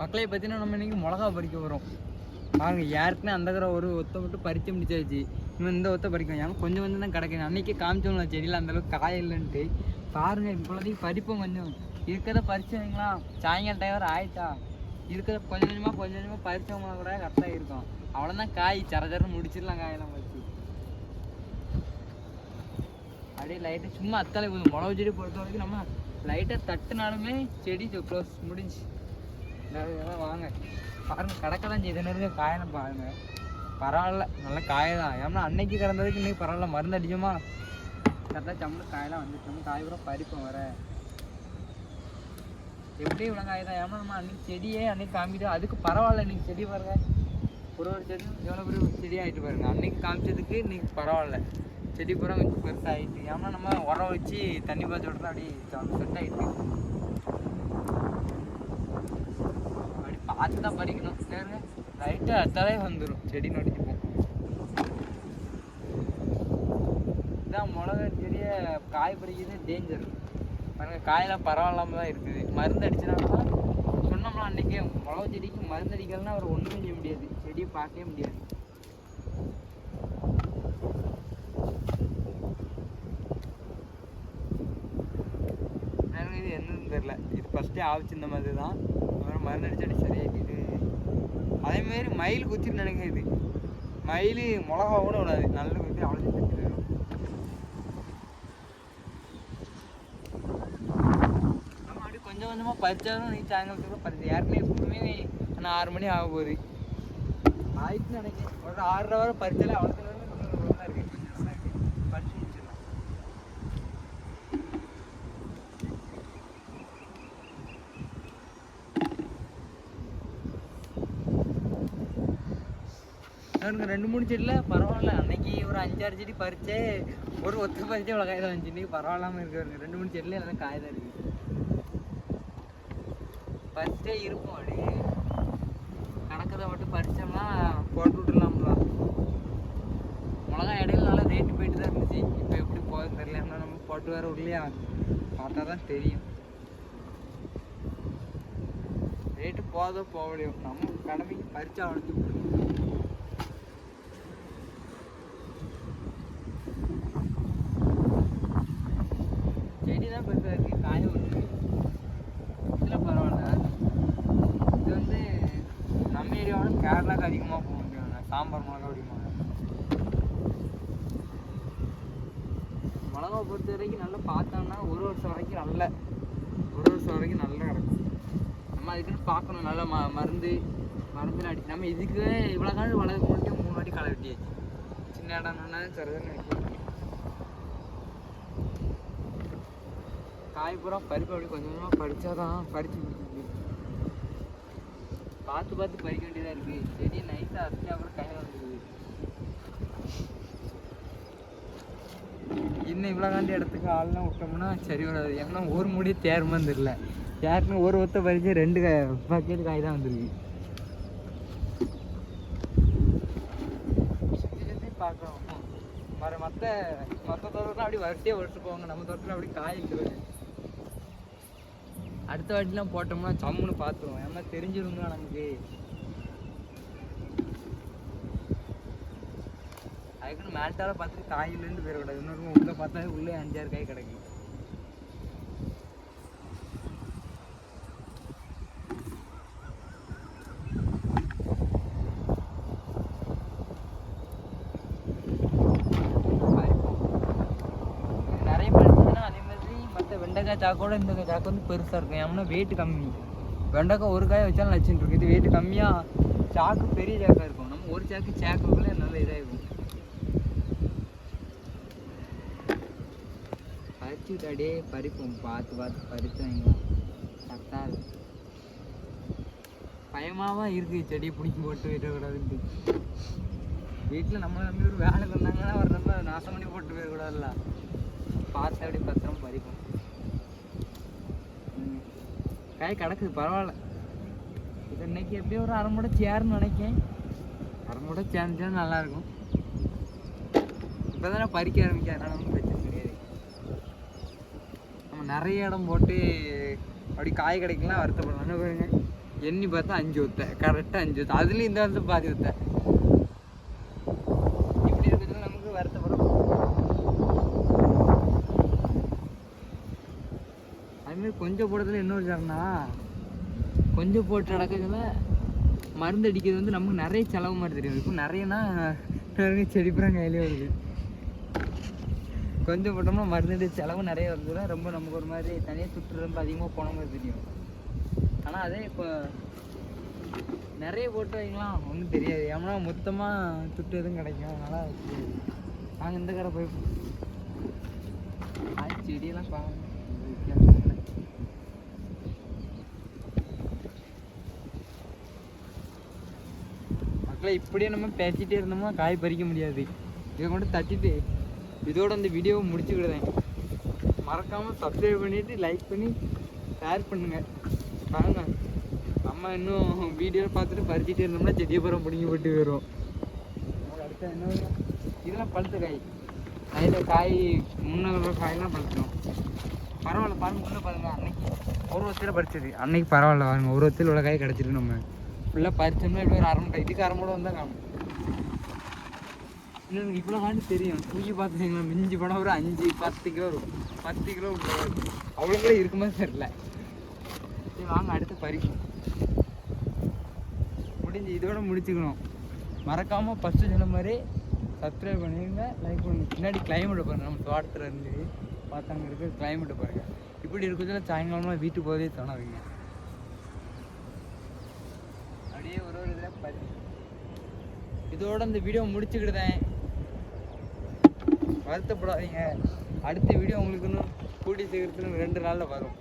மக்களை பார்த்தீங்கன்னா நம்ம இன்றைக்கி மிளகா பறிக்க வரோம். பாருங்கள், யாருக்குன்னு அந்த தடவை ஒரு ஒத்தை மட்டும் பறித்து முடிச்சாச்சு. இன்னும் இந்த ஒத்தை பறிக்கும். ஏன்னா கொஞ்சம் கொஞ்சம் தான் கிடக்குங்க. அன்றைக்கி காமிச்சோம்ல செடியில் அந்தளவுக்கு காய இல்லைன்ட்டு. பாருங்கள், இப்போதைக்கு பறிப்போம். கொஞ்சம் இருக்கிறத பறிச்சு வைங்களா, சாயங்காலம் டைவர் ஆயிட்டா இருக்கிறத கொஞ்சம் கொஞ்சமாக பறித்தவங்கன்னா கூட கரெக்டாக இருக்கும். அவ்வளோதான், காய் சரச்சரன்னு முடிச்சிடலாம். காயெல்லாம் வச்சு அப்படியே லைட்டாக சும்மா அத்தாலே போதும். மிளகு செடி பொறுத்த வரைக்கும் நம்ம லைட்டாக தட்டுனாலுமே செடி க்ளோஸ் முடிஞ்சு. இதெல்லாம் வாங்க பாருங்கள், கடக்க தான் செய்து இருக்க காயெல்லாம் பாருங்கள். பரவாயில்ல, நல்ல காய தான். ஏன்னா அன்னைக்கு கிடந்ததுக்கு இன்றைக்கி பரவாயில்ல. மருந்து அடிச்சோமா கரெக்டாக சம்பளம் காயெல்லாம் வந்துட்டு நம்ம காய் கூட பறிப்போம். வர எப்படி இவ்வளோ காய் தான். ஏன்னா நம்ம அன்றைக்கி செடியே அன்றைக்கி காமிக்கிட்டு அதுக்கு பரவாயில்ல. இன்றைக்கி செடி பாருங்க, ஒரு செடியும் எவ்வளோ பெரிய செடி ஆகிட்டு பாருங்க. அன்றைக்கி காமிச்சதுக்கு இன்றைக்கி பரவாயில்ல, செடி பூரா கொஞ்சம் பெருசாகிட்டு. ஏன்னா நம்ம உரம் வச்சு தண்ணி பாய்ச்சி விட்றோம். அப்படி செட் ஆகிட்டு அப்படி பார்த்து தான் பறிக்கணும். சரிங்க, லைட்டாக அத்தாலே வந்துடும், செடி நொடிச்சுப்போம். இதான் மிளகா செடியை காய் பறிக்கிறது டேஞ்சர் பாருங்கள். காயெல்லாம் பரவாயில்லாமல் தான் இருக்குது. மருந்து அடிச்சுனாங்கன்னா சொன்னோம்னா அன்றைக்கே மிளகா செடிக்கு மருந்து அடிக்கலன்னா அவர் ஒன்றுமே செய்ய முடியாது, செடியை பார்க்கவே முடியாது. இது என்னன்னு தெரில, இது ஃபஸ்ட்டே ஆச்சு இந்த மாதிரி தான். அப்புறம் மருந்து அடிச்சடி சரியாக்கிட்டு அதேமாரி மயில் குத்திட்டு நினைக்க. இது மயில் மிளகா கூட விடாது, நல்ல குத்தி அவ்வளோ தச்சு வரும். நம்ம அப்படி கொஞ்சம் கொஞ்சமாக பறிச்சாலும் நீ சாயங்காலத்துக்குள்ள பறிச்சு. யாருக்குமே எப்பவுமே ஆனால் 6 மணி ஆக போகுது ஆயிடுச்சுன்னு நினைக்கிறேன். ஒரு 6:30 வரை பறிச்சாலே அவ்வளோ தான் இருக்குது. கொஞ்சம் நல்லா இருக்குது, பறிச்சு முடிச்சிடலாம். எனக்கு 2-3 செடியில் பரவாயில்ல. அன்னைக்கு ஒரு 5-6 செடி பறிச்சே, ஒரு ஒத்த பறிச்சே இவ்வளோ காய் தான் வந்துச்சு. இன்றைக்கி பரவாயில்லாமல் இருக்குது. 2-3 செடியில் எல்லாம் காய் தான் இருக்குது. பறிச்சே இருப்போம். அப்படி கணக்கதை மட்டும் பறித்தோம்னா போட்டு விட்டுலாம்லாம். மிளகா இடையில நல்லா ரேட்டு போயிட்டு தான் இருந்துச்சு. இப்போ எப்படி போகுதுன்னு தெரியல. ஏன்னா நம்ம போட்டு வேறு விடலையா, பார்த்தா தான் தெரியும் ரேட்டு போதோ போகலையோ. நம்ம கடமைக்கு பறிச்சா வளர்த்து விட்டுருவோம். செடி தான் பெருசாக இருக்குது, காய விட்டு இதில் பரவாயில்ல. இது வந்து நம்ம ஏரியாவோட கேரளாவுக்கு அதிகமாக போக முடியாங்க. சாம்பார் மிளகா அப்படிம்பாங்க. மிளகா பொறுத்த வரைக்கும் நல்லா பார்த்தோம்னா ஒரு வருஷம் வரைக்கும் நல்லா கிடக்கும். நம்ம அதுக்குன்னு பார்க்கணும். நல்லா மருந்துலாம் அடி. நம்ம இதுக்கு இவ்வளோ நாள் வளர்க்க முடியும் 3 வாட்டி களை வெட்டியாச்சு. சின்ன இடம்னா சரிதான் வைக்க. காய் பூரா பறிப்பு அப்படி கொஞ்சம் கொஞ்சமாக பறிச்சாதான் பறிச்சு முடிச்சுருக்கு. பார்த்து பறிக்க வேண்டியதாக இருக்குது. செடியை நைஸாக அரைச்சி அப்புறம் கையில் வந்துடுது. இன்னும் இவ்வளோ காண்டி இடத்துக்கு ஆள்லாம் விட்டோம்னா சரி வராது. ஏன்னா ஒரு மூடியே தேருமான்னு தெரியல. யாருக்குன்னு ஒரு ஒத்த பறிச்சு 2 பக்கெட் காய் தான் வந்துருக்கு. சுற்றி பார்க்குறோம். மற்ற தோட்டம்லாம் அப்படி வரிசையாக ஒழிச்சு போவாங்க. நம்ம தோட்டத்தில் அப்படி காய் இருக்குது. அடுத்த வாட்டிலாம் போட்டோம்னா சம்முன்னு பார்த்துருவோம். ஏன்னா தெரிஞ்சிருந்தா நமக்கு. அதுக்குன்னு மேல்ட்டால பார்த்துட்டு காயிலேருந்து போயிடக்கூடாது. இன்னொரு உள்ளே பார்த்தா உள்ளே 5-6 காய் கிடைக்கும். நிறைய பறிச்சுன்னா அதே மாதிரி மற்ற வெண்டைக்காய் சாக்கோட இந்த சாக்கு வந்து பெருசாக இருக்கும். ஏன்னா வெயிட் கம்மி. வெண்டைக்காய் ஒரு காயை வச்சாலும் லட்சம் இருக்குது. இது வெயிட் கம்மியாக சாக்கு பெரிய சாக்காக இருக்கும். நம்ம ஒரு சாக்குக்குள்ளே நல்ல இதாகிடும். பறிச்சுட்டு அப்படியே பறிப்போம். பார்த்து பறிச்சாங்களா கரெக்டாக இருக்கும். பயமாக இருக்குது செடியை பிடிச்சி போட்டு விடக்கூடாதுன்ட்டு. வீட்டில் நம்மளை நம்பி ஒரு வேலை பண்ணாங்கன்னா ஒரு ரொம்ப நாசம் பண்ணி போட்டு போயிடக்கூடாதுல்ல. பார்த்து அப்படியே பத்திரம் பறிப்போம். காய் கிடக்குது, பரவாயில்ல. இது இன்னைக்கு எப்படியும் ஒரு 1/2 மூடை சேருன்னு நினைக்கேன். 1/2 மூடை சேர்ந்துச்சா நல்லாயிருக்கும். இப்போ தானே பறிக்க ஆரம்பிக்கிறதுனால ஒன்றும் பிரச்சனை கிடையாது. நம்ம நிறைய இடம் போட்டு அப்படி காய் கிடைக்கலாம் வருத்தப்படலாம். பாருங்க எண்ணி பார்த்தா 5 ஒத்தை, கரெக்டாக 5 ஒத்தை. அதுலேயும் இந்த வருஷம் பாதி ஒத்தை. இப்படி இருக்கிறதுல நமக்கு வருத்தப்படும். அதுமாரி கொஞ்சம் போடுறதுல இன்னொரு காரணம்னா, கொஞ்சம் போட்டு நடக்கிறதுல மருந்து அடிக்கிறது வந்து நமக்கு நிறைய செலவு மாதிரி தெரியும். இப்போ நிறையனா செடிப்புறம் கையிலே வருது. கொஞ்சம் போட்டோம்னா மருந்து செலவு நிறைய வருதுன்னா ரொம்ப நமக்கு ஒரு மாதிரி தனியாக சுற்று ரொம்ப அதிகமாக போன மாதிரி தெரியும். ஆனால் அதே இப்போ நிறைய போட்டு வைக்கலாம் ஒன்றும் தெரியாது. ஏன்னா மொத்தமாக சுட்டு எதுவும் கிடைக்கும். அதனால் நாங்கள் இந்த கடை போய் செடியெல்லாம் பார்க்கணும். மக்களை இப்படியே நம்ம பேசிகிட்டே இருந்தோம்னா காய் பறிக்க முடியாது. இதை கொண்டு தட்டிட்டு இதோட அந்த வீடியோவை முடிச்சுக்கிடுதேன். மறக்காமல் சப்ஸ்கிரைப் பண்ணிவிட்டு லைக் பண்ணி ஷேர் பண்ணுங்கள். வாங்க நம்ம இன்னும் வீடியோவில் பார்த்துட்டு பறிச்சிட்டே இருந்தோம்னா செடியை பரம் பிடிங்கி போட்டு வரும். அடுத்த என்ன இதெல்லாம் பழுத்த காய். அதில் காய் முன்னே காயெல்லாம் பழுத்துடும். பரவாயில்ல பாருங்கள். முன்னே பாருங்க, அன்னைக்கு ஒரு வருஷத்தில் பறிச்சது. அன்னைக்கு பரவாயில்ல பாருங்கள், ஒரு வருஷத்தில் உள்ள காய் கிடச்சிருக்கு. நம்ம ஃபுல்லாக பறிச்சோம்னா இப்படி ஒரு அரை மூட்டை, இதுக்கு அரை மூட்டை வந்தால் காணும். இன்னும் இவ்வளோ காண்டு தெரியும். தூக்கி பார்த்துச்சிங்களா, மிஞ்சி போனால் ஒரு 5-10 கிலோ இருக்கும். 10 கிலோ அவ்வளோங்களே இருக்குமா தெரியல. சரி வாங்க அடுத்து பறிக்கும். முடிஞ்சு இதோட முடிச்சுக்கணும். மறக்காமல் ஃபஸ்ட்டு சொன்ன மாதிரி சப்ஸ்கிரைப் பண்ணிடுங்க, லைக் பண்ணுங்க. பின்னாடி கிளைமேட்டை பாருங்கள். நம்ம தோட்டத்தில் இருந்து பார்த்தாங்க இருக்கிற கிளைமேட்டை பாருங்கள். இப்படி இருக்கிறதுல சாயங்காலமாக வீட்டுக்கு போதே தோணாதீங்க. அப்படியே ஒரு இதில் பறி. இதோட இந்த வீடியோ முடிச்சுக்கிடுதேன். வருத்தப்படாதீங்க. அடுத்த வீடியோ உங்களுக்கு இன்னும் கூடி சீக்கிரத்தில் 2 நாளில் வரும்.